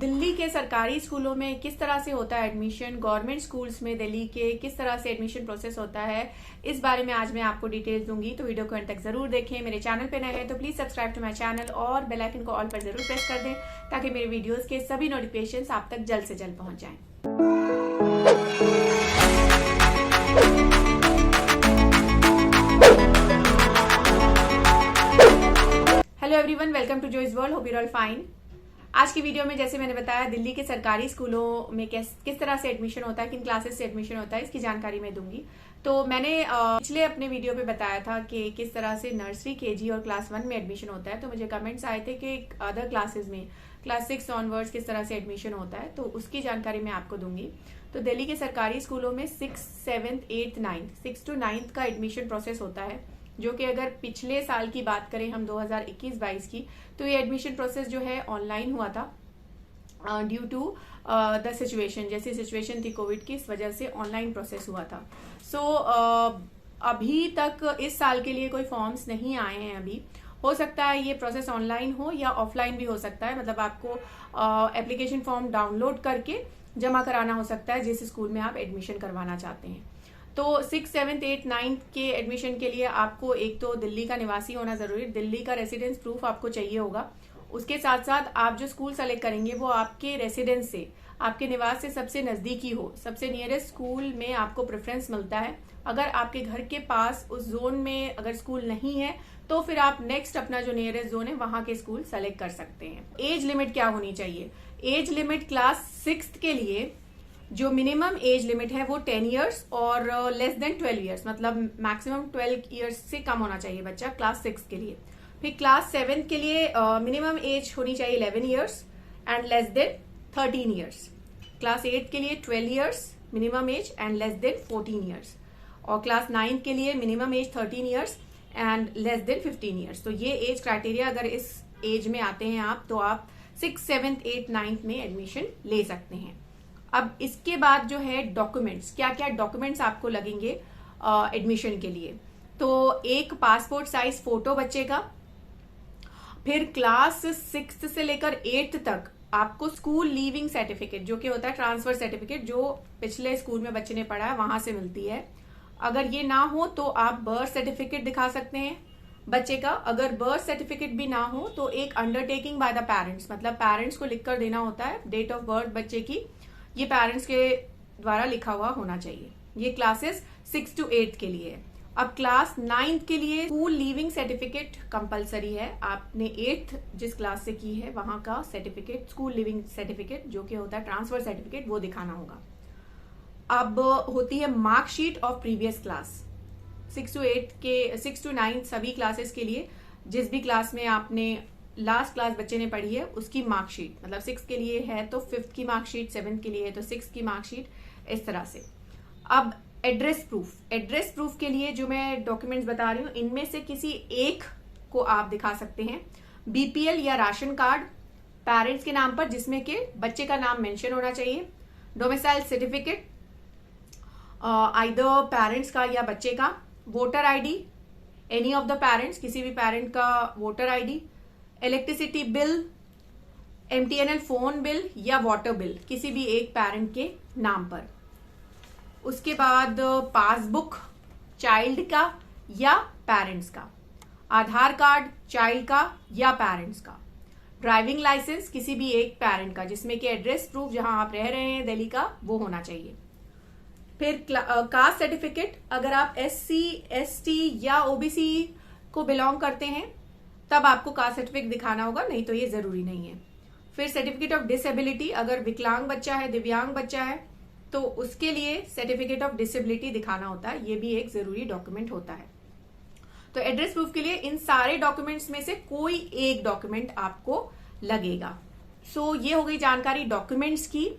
दिल्ली के सरकारी स्कूलों में किस तरह से होता है एडमिशन, गवर्नमेंट स्कूल्स में दिल्ली के किस तरह से एडमिशन प्रोसेस होता है, इस बारे में आज मैं आपको डिटेल्स दूंगी। तो वीडियो को अंत तक जरूर देखें। मेरे चैनल पे नए हैं तो please subscribe to my channel और बेल आइकन को ऑल पर जरूर प्रेस कर दें ताकि मेरे वीडियोस के सभी नोटिफिकेशंस आप तक जल्द से जल्द पहुंच जाएं। Hello everyone, welcome to Joy's world. Hope you all fine. आज की वीडियो में जैसे मैंने बताया दिल्ली के सरकारी स्कूलों में किस तरह से एडमिशन होता है, किन क्लासेस से एडमिशन होता है, इसकी जानकारी मैं दूंगी। तो मैंने पिछले अपने वीडियो पे बताया था कि किस तरह से नर्सरी, केजी और क्लास 1 में एडमिशन होता है। तो मुझे कमेंट्स आए थे कि अदर क्लासेस में क्लास 6 ऑनवर्ड्स किस तरह से एडमिशन होता है, तो उसकी जानकारी मैं आपको दूंगी। तो दिल्ली के सरकारी स्कूलों में 6, 7, 8, 9 6 to 9 का एडमिशन प्रोसेस होता है, जो कि अगर पिछले साल की बात करें हम 2021-22 की, तो ये एडमिशन प्रोसेस जो है ऑनलाइन हुआ था ड्यू टू द सिचुएशन। जैसी सिचुएशन थी कोविड की, इस वजह से ऑनलाइन प्रोसेस हुआ था। सो अभी तक इस साल के लिए कोई फॉर्म्स नहीं आए हैं। अभी हो सकता है ये प्रोसेस ऑनलाइन हो या ऑफलाइन भी हो सकता है, मतलब आपको एप्लीकेशन फॉर्म डाउनलोड करके जमा कराना हो सकता है जिस स्कूल में आप एडमिशन करवाना चाहते हैं। तो 6, 7, 8, 9 के एडमिशन के लिए आपको एक तो दिल्ली का निवासी होना जरूरी है, दिल्ली का रेसिडेंस प्रूफ आपको चाहिए होगा। उसके साथ साथ आप जो स्कूल सेलेक्ट करेंगे वो आपके रेसिडेंस से, आपके निवास से सबसे नजदीकी हो। सबसे नियरेस्ट स्कूल में आपको प्रेफरेंस मिलता है। अगर आपके घर के पास उस जोन में अगर स्कूल नहीं है तो फिर आप नेक्स्ट अपना जो नियरेस्ट जोन है वहां के स्कूल सेलेक्ट कर सकते हैं। एज लिमिट क्या होनी चाहिए? एज लिमिट क्लास 6 के लिए जो मिनिमम एज लिमिट है वो 10 इयर्स और लेस देन 12 इयर्स, मतलब मैक्सिमम 12 इयर्स से कम होना चाहिए बच्चा क्लास 6 के लिए। फिर क्लास 7 के लिए मिनिमम एज होनी चाहिए 11 years and less than 13 years. Class 8 के लिए 12 years minimum age and less than 14 years. और क्लास 9 के लिए minimum age 13 years and less than 15 years. तो ये एज क्राइटेरिया, अगर इस एज में आते हैं आप तो आप 6, 7, 8, 9 में एडमिशन ले सकते हैं। अब इसके बाद जो है डॉक्यूमेंट्स, क्या क्या डॉक्यूमेंट्स आपको लगेंगे एडमिशन के लिए। तो एक पासपोर्ट साइज फोटो बच्चे का, फिर क्लास 6 से लेकर 8 तक आपको स्कूल लीविंग सर्टिफिकेट, जो कि होता है ट्रांसफर सर्टिफिकेट, जो पिछले स्कूल में बच्चे ने पढ़ा है वहां से मिलती है। अगर ये ना हो तो आप बर्थ सर्टिफिकेट दिखा सकते हैं बच्चे का। अगर बर्थ सर्टिफिकेट भी ना हो तो एक अंडरटेकिंग बाय द पेरेंट्स, मतलब पेरेंट्स को लिखकर देना होता है डेट ऑफ बर्थ बच्चे की, ये पेरेंट्स के द्वारा लिखा हुआ होना चाहिए। ये क्लासेस 6 to 8 के लिए है। अब क्लास 9 के लिए स्कूल लीविंग सर्टिफिकेट कंपलसरी है। आपने 8th जिस क्लास से की है वहां का सर्टिफिकेट, स्कूल लिविंग सर्टिफिकेट, जो कि होता है ट्रांसफर सर्टिफिकेट, वो दिखाना होगा। अब होती है marksheet of previous class. 6 to 9 सभी क्लासेस के लिए, जिस भी क्लास में आपने लास्ट क्लास बच्चे ने पढ़ी है उसकी मार्कशीट, मतलब 6 के लिए है तो 5th की मार्कशीट, 7th के लिए है तो 6th की मार्कशीट, इस तरह से। अब एड्रेस प्रूफ, एड्रेस प्रूफ के लिए जो मैं डॉक्यूमेंट्स बता रही हूँ इनमें से किसी एक को आप दिखा सकते हैं। बीपीएल या राशन कार्ड पेरेंट्स के नाम पर जिसमें के बच्चे का नाम मेंशन होना चाहिए। डोमिसाइल सर्टिफिकेट आइदर पेरेंट्स का या बच्चे का। Voter ID, any of the parents, किसी भी पेरेंट का voter ID. Electricity bill, MTNL phone bill या वाटर बिल, किसी भी एक पेरेंट के नाम पर। उसके बाद पासबुक चाइल्ड का या पेरेंट्स का। आधार कार्ड चाइल्ड का या पेरेंट्स का। ड्राइविंग लाइसेंस किसी भी एक पेरेंट का, जिसमें कि एड्रेस प्रूफ जहां आप रह रहे हैं दिल्ली का वो होना चाहिए। फिर कास्ट सर्टिफिकेट, अगर आप SC, ST या OBC को बिलोंग करते हैं तब आपको कास्ट सर्टिफिकेट दिखाना होगा, नहीं तो ये जरूरी नहीं है। फिर सर्टिफिकेट ऑफ डिसेबिलिटी, अगर विकलांग बच्चा है, दिव्यांग बच्चा है तो उसके लिए सर्टिफिकेट ऑफ डिसेबिलिटी दिखाना होता है, ये भी एक जरूरी डॉक्यूमेंट होता है। तो एड्रेस प्रूफ के लिए इन सारे डॉक्यूमेंट्स में से कोई एक डॉक्यूमेंट आपको लगेगा। सो ये हो गई जानकारी डॉक्यूमेंट्स की।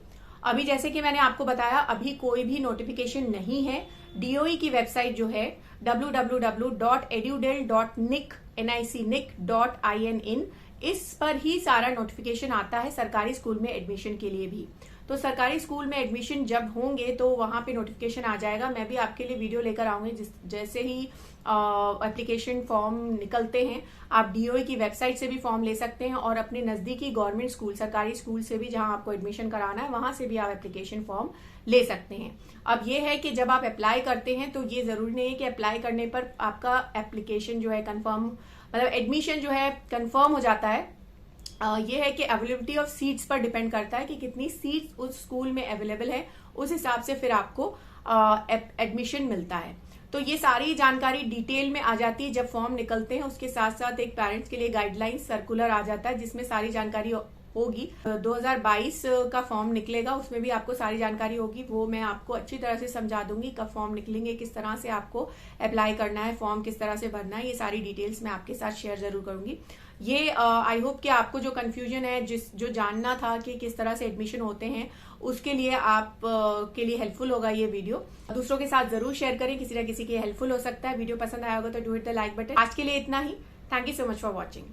अभी जैसे कि मैंने आपको बताया, अभी कोई भी नोटिफिकेशन नहीं है। DOE की वेबसाइट जो है www.edudel.nic.in, इस पर ही सारा नोटिफिकेशन आता है सरकारी स्कूल में एडमिशन के लिए भी। तो सरकारी स्कूल में एडमिशन जब होंगे तो वहां पे नोटिफिकेशन आ जाएगा। मैं भी आपके लिए वीडियो लेकर आऊंगी। जैसे ही एप्लीकेशन फॉर्म निकलते हैं, आप डीओई की वेबसाइट से भी फॉर्म ले सकते हैं और अपने नजदीकी गवर्नमेंट स्कूल, सरकारी स्कूल से भी जहां आपको एडमिशन कराना है वहां से भी आप एप्लीकेशन फॉर्म ले सकते हैं। अब ये है कि जब आप अप्लाई करते हैं तो ये जरूरी नहीं है कि अप्लाई करने पर आपका एप्लीकेशन जो है कंफर्म, मतलब एडमिशन जो है कंफर्म हो जाता है। ये है कि अवेलेबिलिटी ऑफ सीट्स पर डिपेंड करता है कि कितनी सीट्स उस स्कूल में अवेलेबल है, उस हिसाब से फिर आपको एडमिशन मिलता है। तो ये सारी जानकारी डिटेल में आ जाती है जब फॉर्म निकलते हैं। उसके साथ साथ एक पेरेंट्स के लिए गाइडलाइंस सर्कुलर आ जाता है जिसमें सारी जानकारी होगी। 2022 का फॉर्म निकलेगा, उसमें भी आपको सारी जानकारी होगी। वो मैं आपको अच्छी तरह से समझा दूंगी कब फॉर्म निकलेंगे, किस तरह से आपको अप्लाई करना है, फॉर्म किस तरह से भरना है, ये सारी डिटेल्स मैं आपके साथ शेयर जरूर करूंगी। ये आई होप कि आपको जो कंफ्यूजन है, जो जानना था कि किस तरह से एडमिशन होते हैं, उसके लिए आप के लिए हेल्पफुल होगा ये वीडियो। दूसरों के साथ जरूर शेयर करें, किसी न किसी के हेल्पफुल हो सकता है। वीडियो पसंद आया होगा तो do hit the like button. आज के लिए इतना ही। Thank you so much for watching.